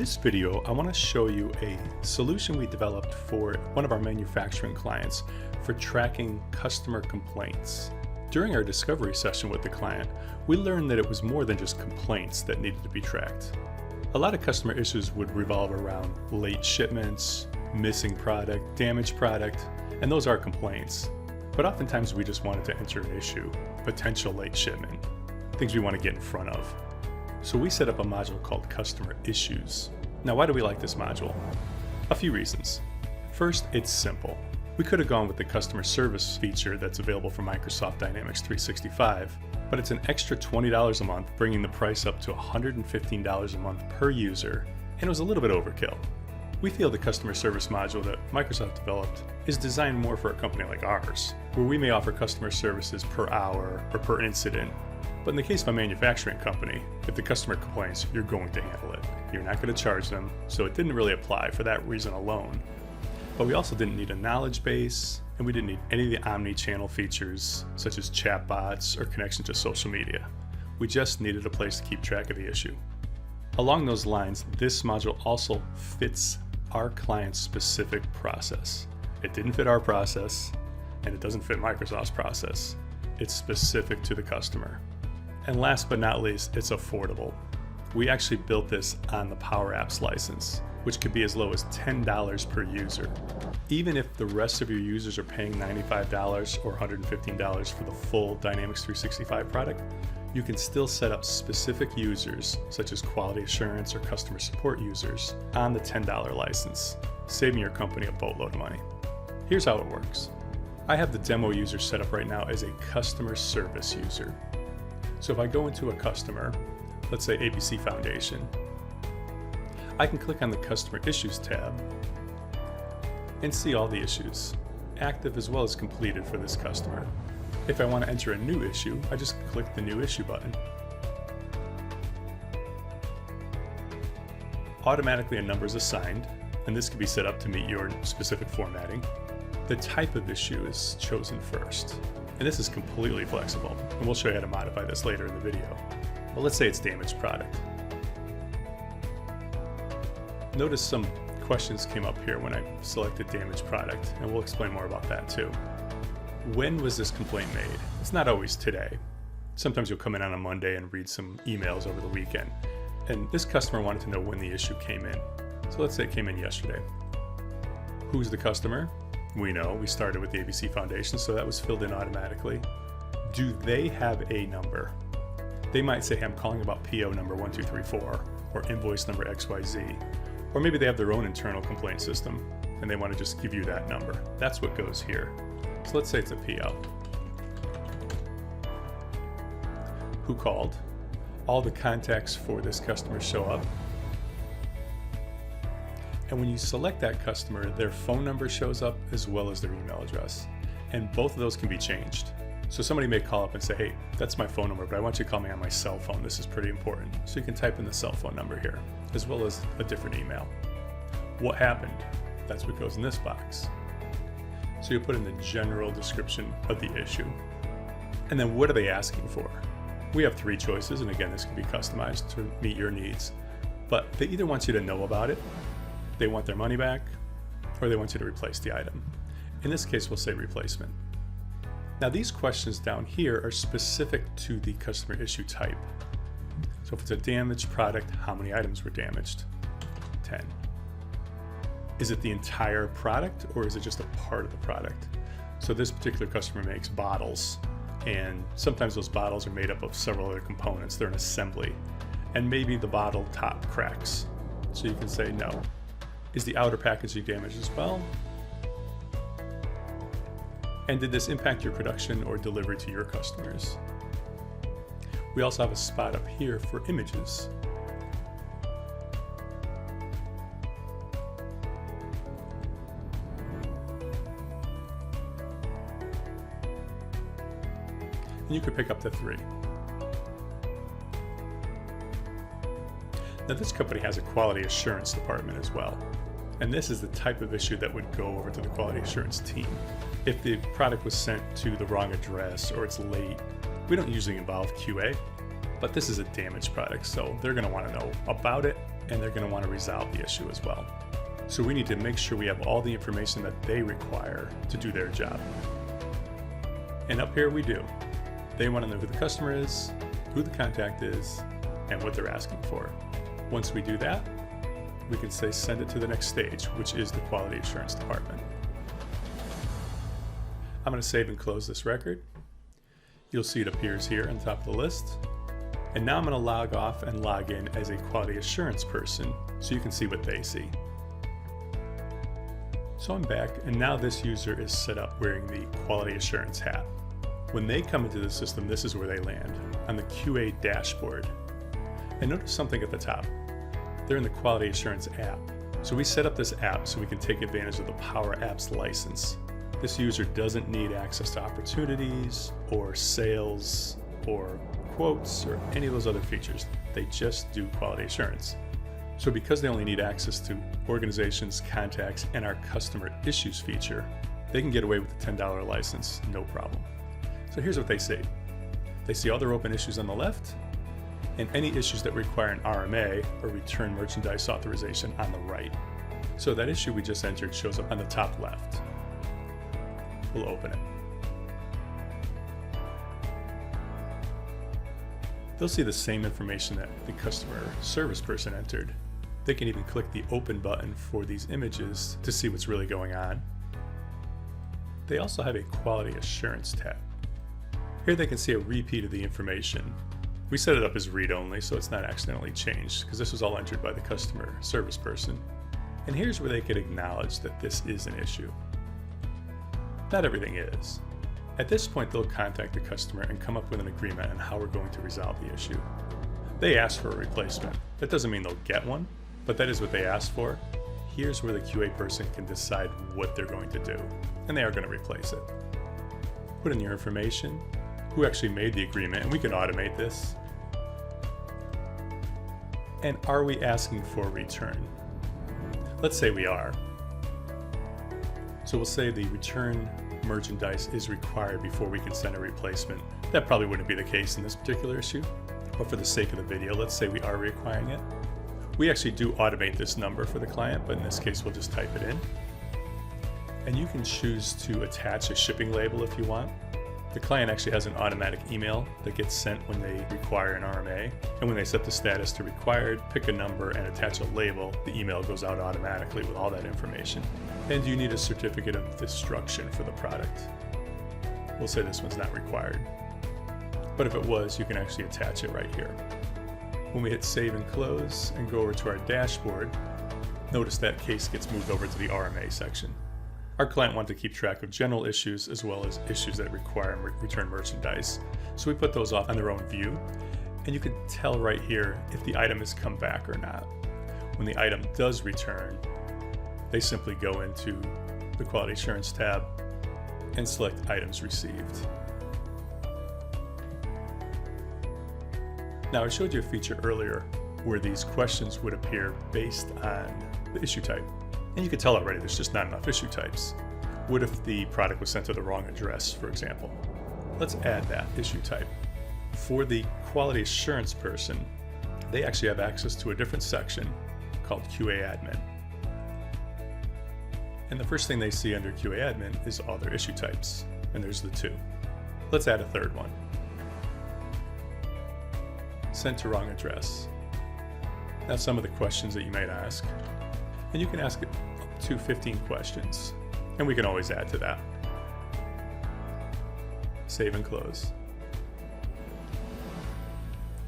this video, I want to show you a solution we developed for one of our manufacturing clients for tracking customer complaints. During our discovery session with the client, we learned that it was more than just complaints that needed to be tracked. A lot of customer issues would revolve around late shipments, missing product, damaged product, and those are complaints. But oftentimes we just wanted to enter an issue, potential late shipment, things we want to get in front of. So we set up a module called Customer Issues. Now, why do we like this module? A few reasons. First, it's simple. We could have gone with the customer service feature that's available from Microsoft Dynamics 365, but it's an extra $20 a month, bringing the price up to $115 a month per user, and it was a little bit overkill. We feel the customer service module that Microsoft developed is designed more for a company like ours, where we may offer customer services per hour or per incident. But in the case of a manufacturing company, if the customer complains, you're going to handle it. You're not going to charge them, so it didn't really apply for that reason alone. But we also didn't need a knowledge base, and we didn't need any of the omni-channel features, such as chatbots or connection to social media. We just needed a place to keep track of the issue. Along those lines, this module also fits our client's specific process. It didn't fit our process, and it doesn't fit Microsoft's process. It's specific to the customer. And last but not least, it's affordable. We actually built this on the Power Apps license, which could be as low as $10 per user. Even if the rest of your users are paying $95 or $115 for the full Dynamics 365 product, you can still set up specific users, such as quality assurance or customer support users, on the $10 license, saving your company a boatload of money. Here's how it works. I have the demo user set up right now as a customer service user. So if I go into a customer, let's say ABC Foundation, I can click on the Customer Issues tab and see all the issues, active as well as completed for this customer. If I want to enter a new issue, I just click the New Issue button. Automatically a number is assigned, and this can be set up to meet your specific formatting. The type of issue is chosen first, and this is completely flexible, and we'll show you how to modify this later in the video. Well, let's say it's damaged product. Notice some questions came up here when I selected damaged product, and we'll explain more about that too. When was this complaint made? It's not always today. Sometimes you'll come in on a Monday and read some emails over the weekend, and this customer wanted to know when the issue came in. So let's say it came in yesterday. Who's the customer? We know, we started with the ABC Foundation, so that was filled in automatically. Do they have a number? They might say, hey, I'm calling about PO number 1234 or invoice number XYZ. Or maybe they have their own internal complaint system and they want to just give you that number. That's what goes here. So let's say it's a PO. Who called? All the contacts for this customer show up. And when you select that customer, their phone number shows up as well as their email address. And both of those can be changed. So somebody may call up and say, hey, that's my phone number, but I want you to call me on my cell phone. This is pretty important. So you can type in the cell phone number here, as well as a different email. What happened? That's what goes in this box. So you put in the general description of the issue. And then what are they asking for? We have three choices, and again, this can be customized to meet your needs. But they either want you to know about it, they want their money back, or they want you to replace the item. In this case, we'll say replacement. Now these questions down here are specific to the customer issue type. So if it's a damaged product, how many items were damaged? 10. Is it the entire product or is it just a part of the product? So this particular customer makes bottles, and sometimes those bottles are made up of several other components. They're an assembly, and maybe the bottle top cracks. So you can say no. Is the outer packaging damaged as well? And did this impact your production or delivery to your customers? We also have a spot up here for images. And you could pick up to 3. Now this company has a quality assurance department as well. And this is the type of issue that would go over to the quality assurance team. If the product was sent to the wrong address or it's late, we don't usually involve QA, but this is a damaged product, so they're going to want to know about it and they're going to want to resolve the issue as well. So we need to make sure we have all the information that they require to do their job. And up here we do. They want to know who the customer is, who the contact is, and what they're asking for. Once we do that, we can say send it to the next stage, which is the quality assurance department. I'm going to save and close this record. You'll see it appears here on top of the list. And now I'm going to log off and log in as a quality assurance person so you can see what they see. So I'm back, and now this user is set up wearing the quality assurance hat. When they come into the system, this is where they land, on the QA dashboard. And notice something at the top. They're in the quality assurance app. So we set up this app so we can take advantage of the Power Apps license. This user doesn't need access to opportunities or sales or quotes or any of those other features. They just do quality assurance. So because they only need access to organizations, contacts, and our customer issues feature, they can get away with the $10 license, no problem. So here's what they see. They see all their open issues on the left, and any issues that require an RMA, or return merchandise authorization, on the right. So that issue we just entered shows up on the top left. We'll open it. They'll see the same information that the customer service person entered. They can even click the open button for these images to see what's really going on. They also have a quality assurance tab. Here they can see a repeat of the information. We set it up as read-only, so it's not accidentally changed, because this was all entered by the customer service person. And here's where they could acknowledge that this is an issue. Not everything is. At this point, they'll contact the customer and come up with an agreement on how we're going to resolve the issue. They ask for a replacement. That doesn't mean they'll get one, but that is what they asked for. Here's where the QA person can decide what they're going to do, and they are going to replace it. Put in your information, who actually made the agreement, and we can automate this. And are we asking for a return? Let's say we are. So we'll say the return merchandise is required before we can send a replacement. That probably wouldn't be the case in this particular issue, but for the sake of the video, let's say we are requiring it. We actually do automate this number for the client, but in this case, we'll just type it in. And you can choose to attach a shipping label if you want. The client actually has an automatic email that gets sent when they require an RMA. And when they set the status to required, pick a number and attach a label, the email goes out automatically with all that information. And you need a certificate of destruction for the product. We'll say this one's not required. But if it was, you can actually attach it right here. When we hit save and close and go over to our dashboard, notice that case gets moved over to the RMA section. Our client wanted to keep track of general issues as well as issues that require return merchandise. So we put those off on their own view, and you can tell right here if the item has come back or not. When the item does return, they simply go into the quality assurance tab and select items received. Now I showed you a feature earlier where these questions would appear based on the issue type. And you can tell already there's just not enough issue types. What if the product was sent to the wrong address, for example? Let's add that issue type. For the quality assurance person, they actually have access to a different section called QA Admin. And the first thing they see under QA Admin is all their issue types, and there's the 2. Let's add a third one. Sent to wrong address. Now some of the questions that you might ask, and you can ask it up to 15 questions, and we can always add to that. Save and close.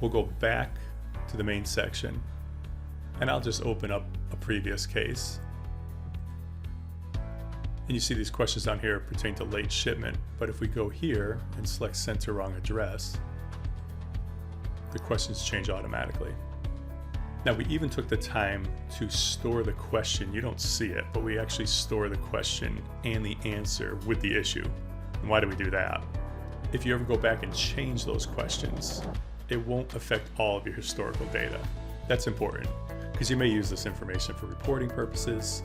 We'll go back to the main section, and I'll just open up a previous case. And you see these questions down here pertain to late shipment, but if we go here and select sent to wrong address, the questions change automatically. Now we even took the time to store the question. You don't see it, but we actually store the question and the answer with the issue. And why do we do that? If you ever go back and change those questions, it won't affect all of your historical data. That's important because you may use this information for reporting purposes,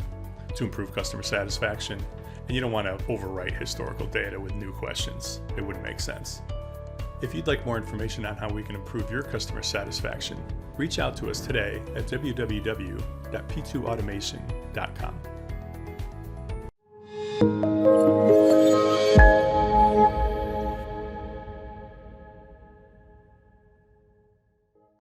to improve customer satisfaction, and you don't want to overwrite historical data with new questions. It wouldn't make sense. If you'd like more information on how we can improve your customer satisfaction, reach out to us today at www.p2automation.com.